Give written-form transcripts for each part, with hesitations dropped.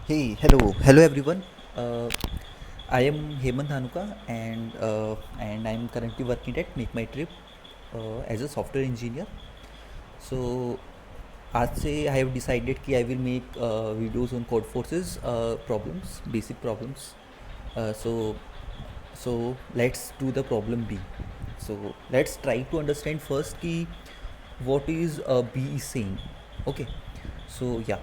Hey, hello everyone. Uh, I am Hemant Dhanuka, and I am currently working at Make My Trip as a software engineer. So आज से I have decided कि I will make videos on code forces problems, basic problems. So let's do the problem B. So let's try to understand first कि what is B is saying. Okay. So yeah.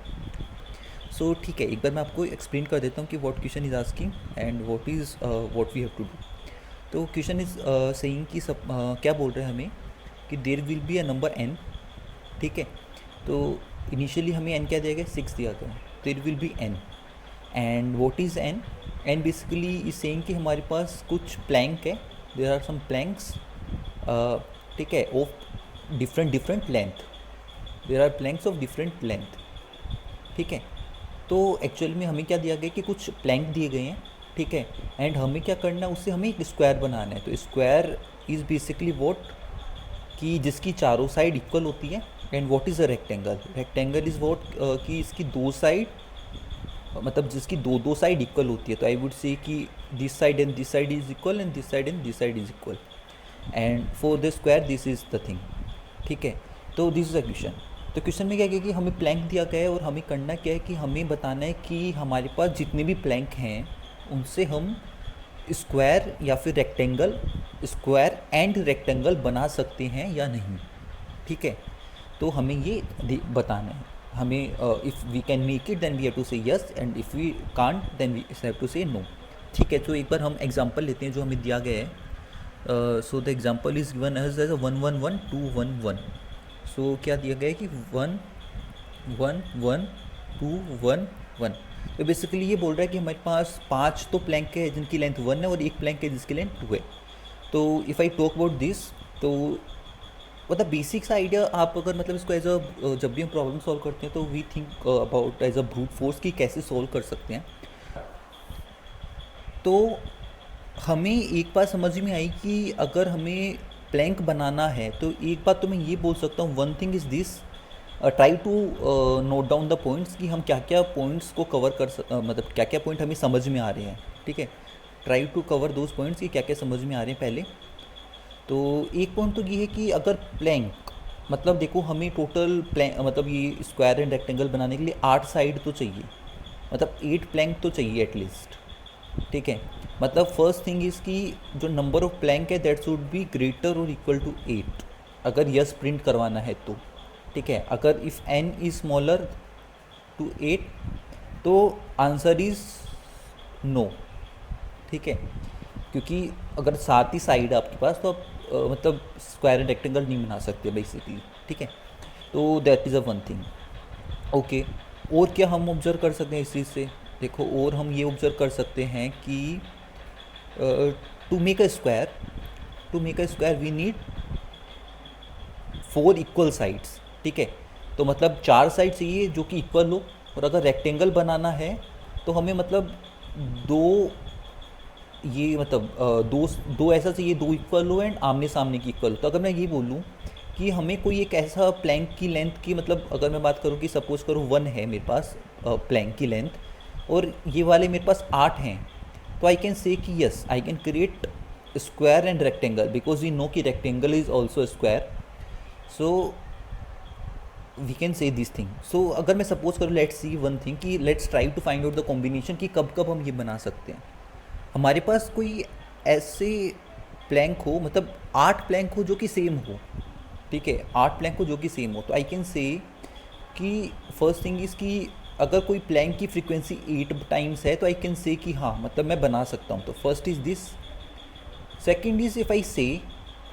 सो ठीक है, एक बार मैं आपको explain कर देता हूँ कि what question is asking and what is what we have to do. तो क्वेश्चन इज़ सेइंग कि सब क्या बोल रहे हैं हमें कि there will be a number N. ठीक है, तो इनिशियली हमें एन क्या दिया गया, 6 दिया गया। There will be N and what is N. N basically is saying कि हमारे पास कुछ प्लैंक है, देर आर सम प्लैंक्स, ठीक है, of different different length. There are planks of different length. ठीक है, तो एक्चुअल में हमें क्या दिया गया कि कुछ प्लैंक दिए गए हैं। ठीक है, एंड हमें क्या करना है, उससे हमें एक स्क्वायर बनाना है। तो स्क्वायर इज़ बेसिकली वॉट कि जिसकी चारों साइड इक्वल होती है। And what is a rectangle, rectangle is what कि इसकी दो साइड, मतलब जिसकी दो दो साइड इक्वल होती है। तो आई वुड से कि this side and this side is equal and this side and this side is equal and for the square this is the thing. ठीक है, तो दिस इज़ अ क्वेश्चन। तो question में क्या है कि हमें प्लैंक दिया गया है और हमें करना क्या है कि हमें बताना है कि हमारे पास जितने भी प्लैंक हैं उनसे हम स्क्वायर या फिर रेक्टेंगल, स्क्वायर एंड रेक्टेंगल बना सकते हैं या नहीं। ठीक है, तो हमें ये बताना है। हमें if we can make it then we have to say yes and if we can't then we have to say no. ठीक है, तो एक बार हम एग्जांपल लेते हैं जो हमें दिया गया है। So the example is given as 1 1 1 2 1 1। So क्या दिया गया है कि 1 1 1 2 1 1। तो बेसिकली ये बोल रहा है कि हमारे पास 5 तो प्लैंक है जिनकी लेंथ 1 है और एक प्लैंक है जिसकी लेंथ 2 है। तो if I talk about this, तो मतलब बेसिक सा आइडिया आप अगर मतलब इसको एज अ जब भी हम प्रॉब्लम सॉल्व करते हैं तो we think about as a brute force कि कैसे सॉल्व कर सकते हैं। तो हमें एक बात समझ में आई कि अगर हमें प्लैंक बनाना है तो एक बात तो मैं ये बोल सकता हूँ, one thing is this, try to note down the points कि हम क्या क्या पॉइंट्स को कवर मतलब क्या क्या पॉइंट हमें समझ में आ रहे हैं। ठीक है, try to cover those points कि क्या क्या समझ में आ रहे हैं पहले। तो एक पॉइंट तो ये है कि अगर प्लैंक, मतलब देखो हमें टोटल प्लैंक मतलब ये स्क्वायर एंड रेक्टेंगल बनाने के लिए 8 साइड तो चाहिए, मतलब 8 प्लैंक तो चाहिए एटलीस्ट। ठीक है, मतलब फर्स्ट थिंग इज़ कि जो नंबर ऑफ प्लैंक है दैट शुड बी ग्रेटर और इक्वल टू 8 अगर यस प्रिंट करवाना है तो। ठीक है, अगर if N is smaller to 8 तो आंसर इज़ नो। ठीक है, क्योंकि अगर 7 ही साइड है आपके पास तो आप मतलब स्क्वायर एंड रेक्टेंगल नहीं बना सकते बेसिकली। ठीक है, तो that is a one thing. Okay, और क्या हम ऑब्जर्व कर सकते हैं इस चीज़ से, देखो और हम ये ऑब्जर्व कर सकते हैं कि to make a square, to make a square we need 4 equal sides. ठीक है, तो मतलब 4 साइड चाहिए जो कि इक्वल हो। और अगर रेक्टेंगल बनाना है तो हमें मतलब दो, ये मतलब दो दो ऐसा चाहिए, दो इक्वल हो एंड आमने सामने की इक्वल हो। तो अगर मैं ये बोलूँ कि हमें कोई एक ऐसा प्लैंक की लेंथ की, मतलब अगर मैं बात करूँ कि सपोज करूँ 1 है मेरे पास प्लैंक की लेंथ और ये वाले मेरे पास 8 हैं, तो आई कैन से कि yes I can create square and rectangle because we know कि rectangle is also square. So we can say this thing. So अगर मैं सपोज करूँ, लेट्स सी वन थिंग कि let's try to find out the combination कि कब कब हम ये बना सकते हैं। हमारे पास कोई ऐसे प्लैंक हो, मतलब 8 प्लैंक हो जो कि सेम हो। ठीक है, 8 प्लैंक हो जो कि सेम हो, तो आई कैन से कि फर्स्ट थिंग इज़ कि अगर कोई प्लैंक की फ्रीक्वेंसी 8 टाइम्स है तो आई कैन से कि हाँ मतलब मैं बना सकता हूँ। तो first is this. Second is if I से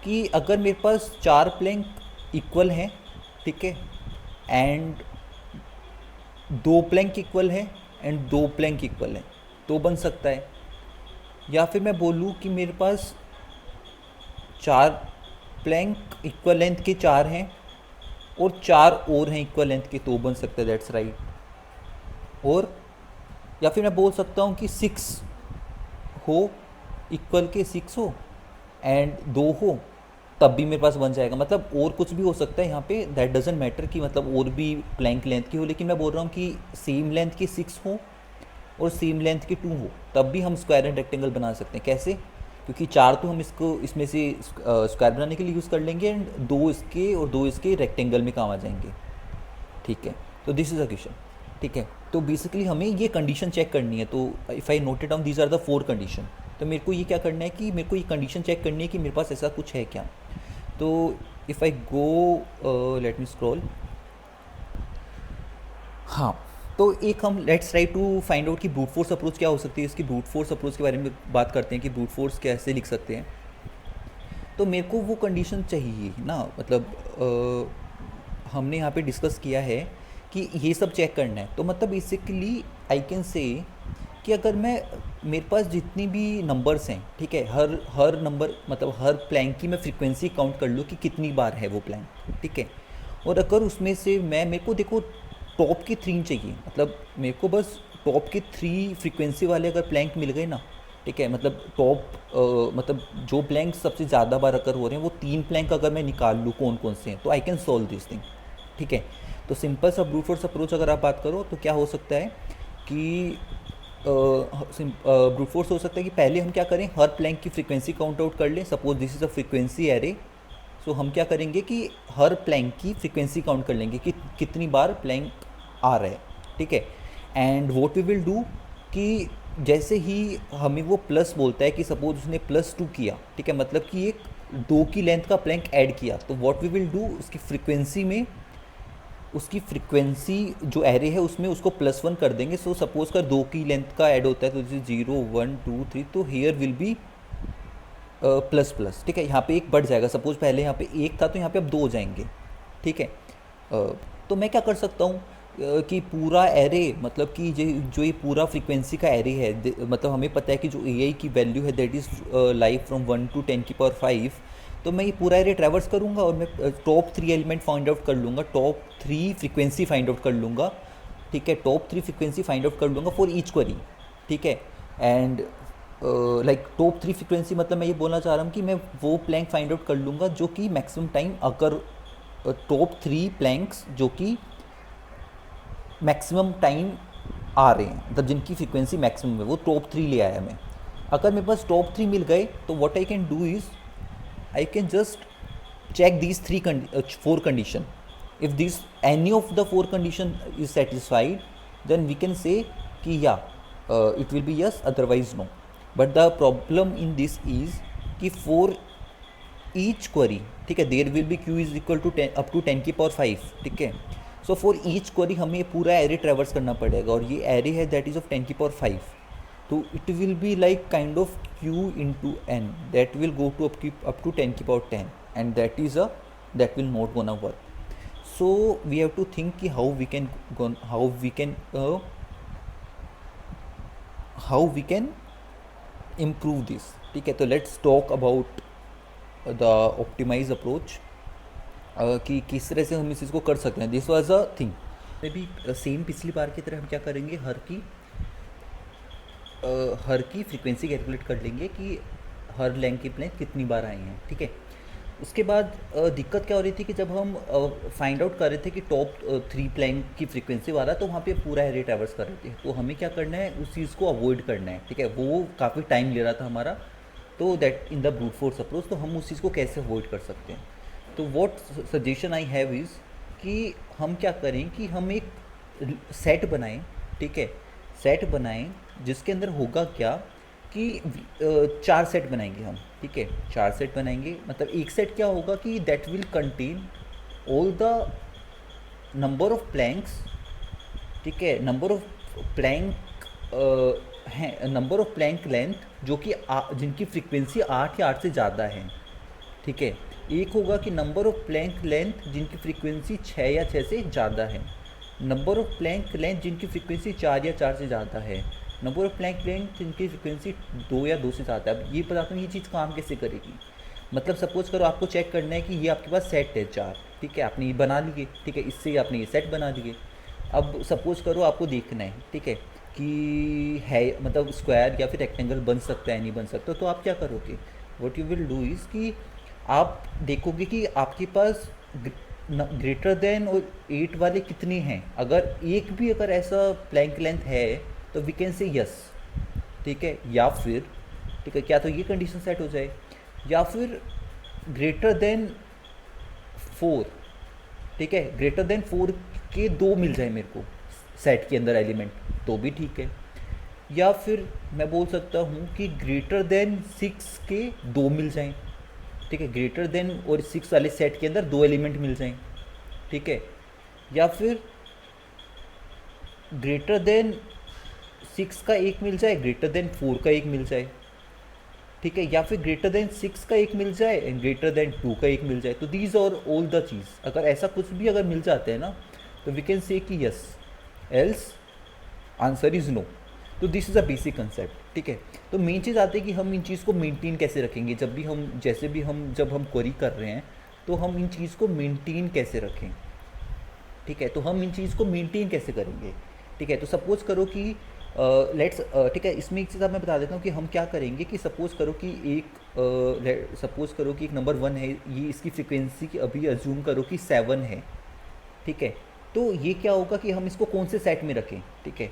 कि अगर मेरे पास 4 प्लैंक इक्वल हैं, ठीक है, एंड 2 प्लैंक इक्वल है एंड 2 प्लैंक इक्वल है तो बन सकता है। या फिर मैं बोलूँ कि मेरे पास 4 प्लैंक इक्वल लेंथ के 4 हैं और 4 और हैं इक्वल लेंथ के तो बन सकता है, दैट्स राइट। और या फिर मैं बोल सकता हूँ कि 6 हो, इक्वल के 6 हो एंड 2 हो, तब भी मेरे पास बन जाएगा। मतलब और कुछ भी हो सकता है यहाँ पे, दैट डजेंट मैटर कि मतलब और भी प्लैंक लेंथ की हो, लेकिन मैं बोल रहा हूँ कि सेम लेंथ के 6 हो और सेम लेंथ के 2 हो, तब भी हम स्क्वायर एंड रेक्टेंगल बना सकते हैं। कैसे? क्योंकि 4 तो हम इसको इसमें से स्क्वायर बनाने के लिए यूज़ कर लेंगे, एंड 2 इसके और 2 इसके रेक्टेंगल में काम आ जाएंगे। ठीक है, तो दिस इज़ अ क्वेश्चन। ठीक है, तो बेसिकली हमें ये कंडीशन चेक करनी है। तो if I note it down, these are the 4 condition. तो मेरे को ये क्या करना है कि मेरे को ये कंडीशन चेक करनी है कि मेरे पास ऐसा कुछ है क्या। तो if I go, let me scroll. हाँ, तो एक हम let's try to find out कि ब्रूट फोर्स अप्रोच क्या हो सकती है। इसकी ब्रूट फोर्स अप्रोच के बारे में बात करते हैं कि ब्रूट फोर्स कैसे लिख सकते हैं। तो मेरे को वो कंडीशन चाहिए ना, मतलब हमने यहाँ पे डिस्कस किया है कि ये सब चेक करना है। तो मतलब बेसिकली आई कैन से कि अगर मैं, मेरे पास जितनी भी नंबर्स हैं, ठीक है, हर हर नंबर मतलब हर प्लैंक की मैं फ्रीक्वेंसी काउंट कर लूँ कि कितनी बार है वो प्लैंक, ठीक है। और अगर उसमें से मेरे को देखो टॉप की 3 चाहिए, मतलब मेरे को बस टॉप के 3 फ्रीक्वेंसी वाले अगर प्लैंक मिल गए ना, ठीक है, मतलब टॉप मतलब जो प्लैंक सबसे ज़्यादा बार अगर हो रहे हैं वो 3 प्लैंक अगर मैं निकाल लूँ कौन कौन से हैं, तो I can solve this thing. ठीक है, तो सिंपल सा ब्रूट फोर्स अप्रोच अगर आप बात करो तो क्या हो सकता है कि ब्रूट फोर्स हो सकता है कि पहले हम क्या करें, हर प्लैंक की फ्रीक्वेंसी काउंट आउट कर लें। Suppose this is a frequency array, so हम क्या करेंगे कि हर प्लैंक की फ्रीक्वेंसी काउंट कर लेंगे कि कितनी बार प्लैंक आ रहा है। ठीक है, and what we will do कि जैसे ही हमें वो प्लस बोलता है कि सपोज उसने +2 किया, ठीक है, मतलब कि एक 2 की लेंथ का प्लैंक ऐड किया, तो व्हाट वी विल डू, उसकी फ्रीक्वेंसी में, उसकी फ्रीक्वेंसी जो एरे है उसमें उसको +1 कर देंगे। सो सपोज कर 2 की लेंथ का ऐड होता है तो जैसे 0 1 2 3, तो here will be plus plus. ठीक है, यहाँ पे एक बढ़ जाएगा। सपोज पहले यहाँ पे 1 था तो यहाँ पे अब 2 हो जाएंगे। ठीक है, तो मैं क्या कर सकता हूँ कि पूरा एरे, मतलब कि जो ये पूरा फ्रीक्वेंसी का एरे है, मतलब हमें पता है कि जो ए आई की वैल्यू है that is live from 1 to 10⁵, तो मैं ये पूरा एरे ट्रैवर्स करूँगा और मैं टॉप 3 एलिमेंट फाइंड आउट कर लूँगा, टॉप 3 फ्रीक्वेंसी फाइंड आउट कर लूँगा। ठीक है, टॉप 3 फ्रीक्वेंसी फाइंड आउट कर लूँगा फॉर ईच क्वेरी। ठीक है, एंड लाइक टॉप 3 फ्रीक्वेंसी मतलब मैं ये बोलना चाह रहा हूँ कि मैं वो प्लैंक फाइंड आउट कर लूँगा जो कि मैक्सिमम टाइम, अगर टॉप 3 प्लैंक्स जो कि मैक्सिमम टाइम आ रहे हैं, मतलब जिनकी फ्रीक्वेंसी मैक्सिमम है, वो टॉप 3 ले आया मैं। अगर मेरे पास टॉप 3 मिल गए तो what I can do is I can just check these 4 condition. If these any of the 4 condition is satisfied, then we can say कि it will be yes, otherwise no. But the problem in this is कि for each query, ठीक है, there will be q is equal to 10 up to 10⁵, ठीक है। So for each query हमें पूरा array ट्रेवर्स करना पड़ेगा, और ये एरे है दैट इज़ ऑफ 10⁵, तो it will be like kind of q into n that will go to up to 10⁻10, and that will not gonna work. So we have to think कि how we can improve this. ठीक है, तो let's talk about the optimized approach, कि किस तरह से हम इस चीज़ को कर सकते हैं। This was a thing. May be same पिछली बार की तरह हम क्या करेंगे, हर की फ्रीक्वेंसी कैलकुलेट कर लेंगे कि हर लेंथ की प्लेन कितनी बार आई हैं। ठीक है, उसके बाद दिक्कत क्या हो रही थी कि जब हम फाइंड आउट कर रहे थे कि टॉप 3 प्लैंक की फ्रीक्वेंसी वाला, तो वहाँ पे पूरा एरे ट्रैवर्स कर रहे थे, तो हमें क्या करना है, उस चीज़ को अवॉइड करना है। ठीक है, वो काफ़ी टाइम ले रहा था हमारा, तो that in the brute force approach, तो हम उस चीज़ को कैसे अवॉइड कर सकते हैं। तो what suggestion I have is कि हम क्या करें कि हम एक सेट बनाएं। ठीक है, सेट बनाएं जिसके अंदर होगा क्या कि 4 सेट बनाएंगे हम। ठीक है, 4 सेट बनाएंगे, मतलब एक सेट क्या होगा कि that will contain all the number of Planck's. ठीक है, नंबर ऑफ प्लैंक हैं, नंबर ऑफ प्लैंक लेंथ जो कि जिनकी फ्रीक्वेंसी 8 या 8 से ज़्यादा है। ठीक है, एक होगा कि नंबर ऑफ प्लैंक लेंथ जिनकी फ्रीक्वेंसी 6 या 6 से ज़्यादा है, नंबर ऑफ प्लैंक लेंथ जिनकी फ्रीक्वेंसी 4 या 4 से ज़्यादा है, नंबर ऑफ प्लैंक लेंथ जिनकी फ्रीक्वेंसी 2 या 2 से ज़्यादा है। अब ये बताता हूँ ये चीज़ काम कैसे करेगी। मतलब सपोज करो आपको चेक करना है कि ये आपके पास सेट है 4, ठीक है, आपने ये बना लिए। ठीक है, इससे आपने ये सेट बना लिए। अब सपोज करो आपको देखना है, ठीक है, कि है मतलब स्क्वायर या फिर रेक्टेंगल बन सकता है नहीं बन सकता, तो आप क्या करोगे, what you will do is कि आप देखोगे कि आपके पास ग्रेटर देन और 8 वाले कितने हैं। अगर एक भी अगर ऐसा प्लैंक लेंथ है तो वी कैन से यस, ठीक है, या फिर ठीक है क्या तो ये कंडीशन सेट हो जाए, या फिर ग्रेटर देन 4, ठीक है, ग्रेटर देन 4 के 2 मिल जाए मेरे को सेट के अंदर एलिमेंट, तो भी ठीक है। या फिर मैं बोल सकता हूँ कि ग्रेटर देन 6 के 2 मिल जाएं, ठीक है, ग्रेटर देन और 6 वाले सेट के अंदर 2 एलिमेंट मिल जाएं, ठीक है। या फिर ग्रेटर देन 6 का एक मिल जाए, ग्रेटर देन 4 का एक मिल जाए, ठीक है, या फिर ग्रेटर देन 6 का एक मिल जाए एंड ग्रेटर देन 2 का एक मिल जाए। तो दीज और ऑल द चीज़, अगर ऐसा कुछ भी अगर मिल जाते हैं ना, तो वी कैन से कि yes, else answer is no. तो this is a basic concept, ठीक है। तो मेन चीज़ आती है कि हम इन चीज़ को मेंटेन कैसे रखेंगे, जब भी हम जैसे भी हम जब हम क्वेरी कर रहे हैं तो हम इन चीज़ को मेंटेन कैसे रखें, ठीक है। तो हम इन चीज़ को मेंटेन कैसे करेंगे, ठीक है। तो सपोज़ करो कि लेट्स ठीक है, इसमें एक चीज़ अब मैं बता देता हूँ कि हम क्या करेंगे कि सपोज़ करो कि सपोज़ करो कि एक नंबर 1 है, ये इसकी फ्रिक्वेंसी की अभी अज्यूम करो कि 7 है, ठीक है। तो ये क्या होगा कि हम इसको कौन से सेट में रखें, ठीक है।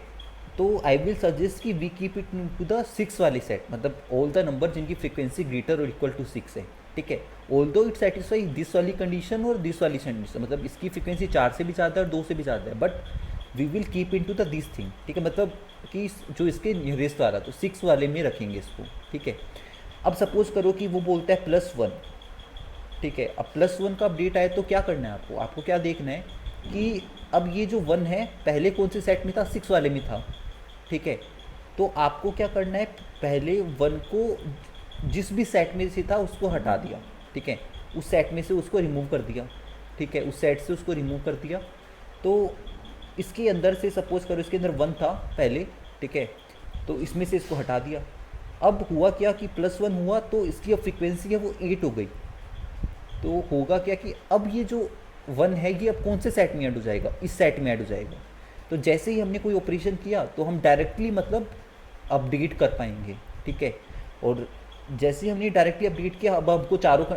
तो आई विल सजेस्ट कि we keep it to the 6 वाले सेट, मतलब ऑल द नंबर जिनकी फ्रिक्वेंसी ग्रेटर और इक्वल टू 6 है, ठीक है। Although it satisfy this वाली कंडीशन और दिस वाली कंडीशन, मतलब इसकी फ्रिक्वेंसी 4 से भी ज़्यादा है और 2 से भी ज़्यादा है, but we will keep in to the this thing, ठीक है, मतलब कि जो इसके नियरेस्ट वाला, तो 6 वाले में रखेंगे इसको, ठीक है। अब सपोज़ करो कि वो बोलता है +1, ठीक है। अब +1 का अपडेट आए तो क्या करना है आपको, आपको क्या देखना है कि अब ये जो 1 है पहले कौन से सेट में था, 6 वाले में था, ठीक है। तो आपको क्या करना है, पहले 1 को जिस भी सेट में से था उसको हटा दिया, ठीक है, उस सेट में से उसको रिमूव कर दिया, ठीक है, उस सेट से उसको रिमूव कर दिया। तो इसके अंदर से सपोज़ करो इसके अंदर 1 था पहले, ठीक है, तो इसमें से इसको हटा दिया। अब हुआ क्या कि +1 हुआ तो इसकी अब फ्रिक्वेंसी है वो 8 हो गई। तो होगा क्या कि अब ये जो 1 है ये अब कौन से सेट में ऐड हो जाएगा, इस सेट में ऐड हो जाएगा। तो जैसे ही हमने कोई ऑपरेशन किया तो हम डायरेक्टली मतलब अपडेट कर पाएंगे, ठीक है। और जैसे ही हमने डायरेक्टली अपडेट किया, अब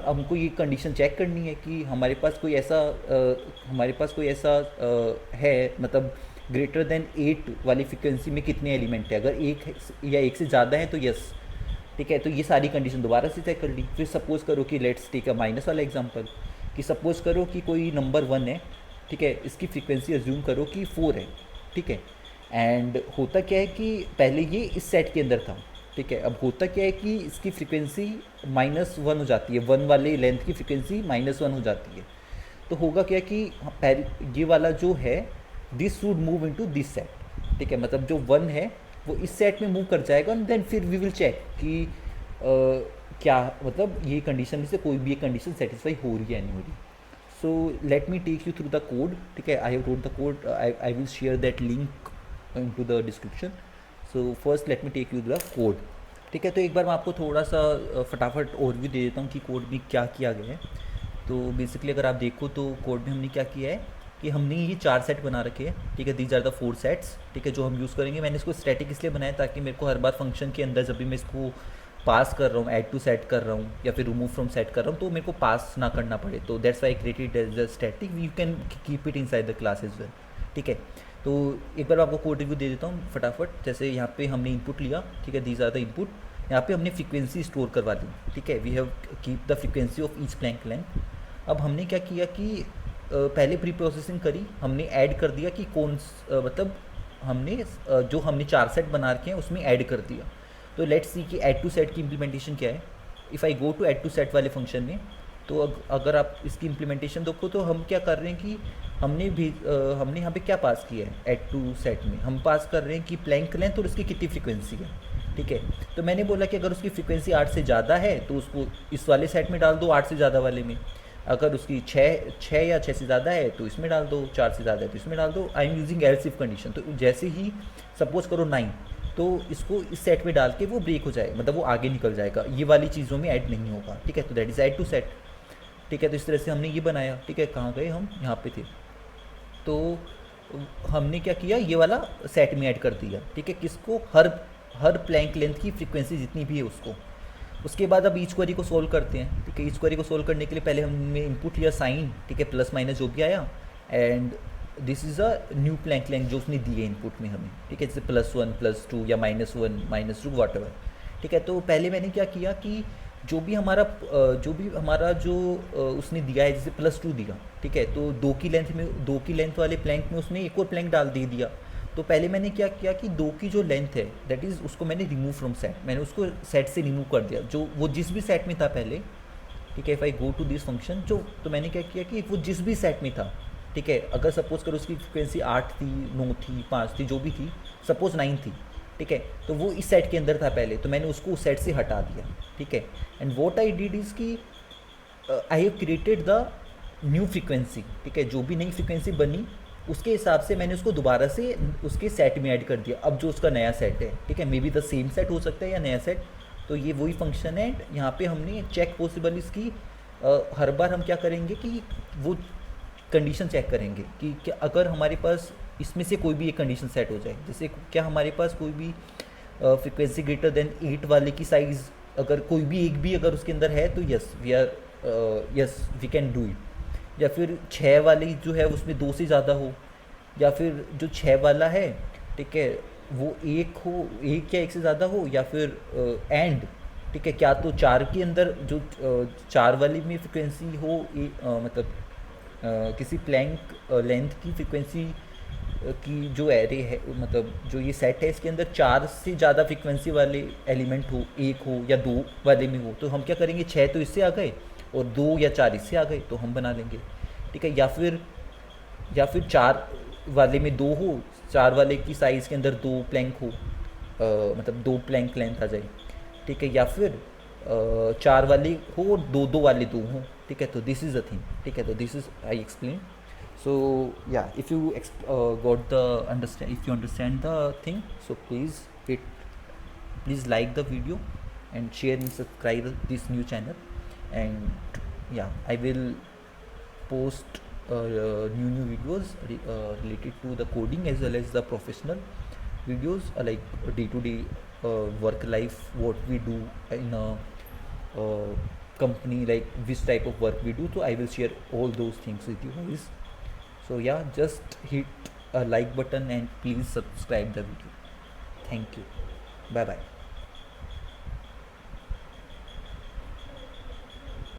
हमको ये कंडीशन चेक करनी है कि हमारे पास कोई ऐसा है, मतलब ग्रेटर देन 8 वाली फ्रिक्वेंसी में कितने एलिमेंट है, अगर एक या एक से ज़्यादा है तो यस, ठीक है। तो ये सारी कंडीशन दोबारा से चेक कर ली। फिर सपोज़ करो कि लेट्स टेक अ माइनस वाला एग्जांपल, कि सपोज़ करो कि कोई नंबर 1 है, ठीक है, इसकी फ्रीक्वेंसी अज्यूम करो कि 4 है, ठीक है। एंड होता क्या है कि पहले ये इस सेट के अंदर था, ठीक है। अब होता क्या है कि इसकी फ्रीक्वेंसी -1 हो जाती है, 1 वाले लेंथ की फ्रीक्वेंसी -1 हो जाती है। तो होगा क्या कि ये वाला जो है this should move into this set, ठीक है, मतलब जो 1 है वो इस सेट में मूव कर जाएगा एंड देन फिर वी विल चेक कि क्या मतलब ये कंडीशन में से कोई भी एक कंडीशन सेटिस्फाई हो रही है नहीं हो रही। So let me take you through the code, ठीक है। I have wrote the code, I will share that link into the description. So first let me take you the code, ठीक है। तो एक बार मैं आपको थोड़ा सा फटाफट ओवरव्यू दे देता हूँ कि कोड में क्या किया गया है। तो बेसिकली अगर आप देखो तो कोड में हमने क्या किया है कि हमने ये 4 सेट बना रखे हैं, ठीक है, दीज आर द 4 सेट्स, ठीक है, जो हम यूज़ करेंगे। मैंने इसको स्टैटिक इसलिए बनाया ताकि मेरे को हर बार फंक्शन के अंदर जब भी मैं इसको पास कर रहा हूँ, ऐड टू सेट कर रहा हूँ या फिर रिमूव फ्रॉम सेट कर रहा हूँ, तो मेरे को पास ना करना पड़े। तो that's why created as a static, you can keep it inside the class as well, ठीक है। तो एक बार आपको कोड रिव्यू दे देता हूँ फटाफट। जैसे यहाँ पे हमने इनपुट लिया, ठीक है, दीज आर द इनपुट। यहाँ पे हमने फ्रीक्वेंसी स्टोर करवा दी, ठीक है, we have keep the frequency of each plank length. अब हमने क्या किया कि पहले प्री प्रोसेसिंग करी, हमने ऐड कर दिया कि मतलब हमने जो हमने 4 सेट बना रखे हैं उसमें ऐड कर दिया। तो लेट्स सी कि ऐड टू सेट की इम्प्लीमेंटेशन क्या है। If I go to add to set वाले फंक्शन में, तो अगर आप इसकी इम्प्लीमेंटेशन देखो तो हम क्या कर रहे हैं कि हमने यहाँ पे क्या पास किया है, ऐड टू सेट में हम पास कर रहे हैं कि प्लैंक लेंथ और उसकी कितनी फ्रीक्वेंसी है, ठीक है। तो मैंने बोला कि अगर उसकी फ्रीक्वेंसी 8 से ज़्यादा है तो उसको इस वाले सेट में डाल दो, 8 से ज़्यादा वाले में। अगर उसकी 6 या 6 से ज़्यादा है तो इसमें डाल दो, 4 से ज़्यादा है तो इसमें डाल दो। I am using else if condition. तो जैसे ही सपोज करो 9, तो इसको इस सेट में डाल के वो ब्रेक हो जाएगा, मतलब वो आगे निकल जाएगा, ये वाली चीज़ों में ऐड नहीं होगा, ठीक है। तो that is add to set, ठीक है। तो इस तरह से हमने ये बनाया, ठीक है। कहाँ गए हम, यहाँ पे थे। तो हमने क्या किया, ये वाला सेट में ऐड कर दिया, ठीक है, किसको, हर प्लैंक लेंथ की फ्रीक्वेंसी जितनी भी है उसको। उसके बाद अब ईच क्वेरी को सोल्व करते हैं, ठीक है। ईच क्वेरी को सोल्व करने के लिए पहले हमने इनपुट लिया साइन, ठीक है, प्लस माइनस जो भी आया, and this is a new plank length जो उसने दी है इनपुट में हमें, ठीक है, जैसे +1 +2 या -1 -2 वॉटएवर, ठीक है। तो पहले मैंने क्या किया कि जो उसने दिया है, जैसे +2 दिया, ठीक है, तो 2 की लेंथ वाले प्लैंक में उसने एक और प्लैंक डाल दे दिया। तो पहले मैंने क्या किया कि 2 की जो लेंथ है दैट इज़ उसको मैंने रिमूव फ्रॉम सेट, मैंने उसको सेट से रिमूव कर दिया, जो वो जिस भी सेट में था पहले, ठीक है। If I go to this function जो, तो मैंने क्या किया कि वो जिस भी सेट में था, ठीक है, अगर सपोज करो उसकी फ्रिक्वेंसी 8 थी, 9 थी, 5 थी, जो भी थी, सपोज 9 थी, ठीक है, तो वो इस सेट के अंदर था पहले, तो मैंने उसको उस सेट से हटा दिया, ठीक है। And what I did is कि I have created the new frequency, ठीक है, जो भी नई फ्रिक्वेंसी बनी उसके हिसाब से मैंने उसको दोबारा से उसके सेट में ऐड कर दिया, अब जो उसका नया सेट है, ठीक है, may be the same set हो सकता है या नया सेट। तो ये वही फंक्शन है, यहाँ पे हमने चेक पॉसिबल इसकी हर बार हम क्या करेंगे कि वो कंडीशन चेक करेंगे कि क्या अगर हमारे पास इसमें से कोई भी एक कंडीशन सेट हो जाए, जैसे क्या हमारे पास कोई भी फ्रिक्वेंसी ग्रेटर देन 8 वाले की साइज़ अगर कोई भी एक भी अगर उसके अंदर है, तो yes we can do it. या फिर 6 वाली जो है उसमें 2 से ज़्यादा हो, या फिर जो 6 वाला है, ठीक है, वो एक हो, एक या एक से ज़्यादा हो, या फिर एंड, ठीक है, क्या तो 4 के अंदर जो 4 वाली में फ्रिक्वेंसी हो, मतलब किसी प्लैंक लेंथ की फ्रिक्वेंसी की जो एरे है, मतलब जो ये सेट है इसके अंदर 4 से ज़्यादा फ्रिक्वेंसी वाले एलिमेंट हो, एक हो या 2 वाले में हो, तो हम क्या करेंगे, 6 तो इससे आ गए और 2 या 4 इससे आ गए, तो हम बना लेंगे, ठीक है। या फिर 4 वाले में 2 हो, 4 वाले की साइज़ के अंदर 2 प्लैंक हो, मतलब 2 प्लैंक लेंथ आ जाए, ठीक है। या फिर 4 वाले हो और 2 वाले 2 हों, ठीक है। तो दिस इज़ अ थिंग, ठीक है, तो this is I explain. So yeah, if you if you understand the thing, so please like the video and share and subscribe this new channel. And yeah, I will post new videos related to the coding as well as the professional videos, like day to day work life, what we do in a uh, company, like which type of work we do. So I will share all those things with you guys. So yeah, just hit a like button and please subscribe the video. Thank you. Bye bye.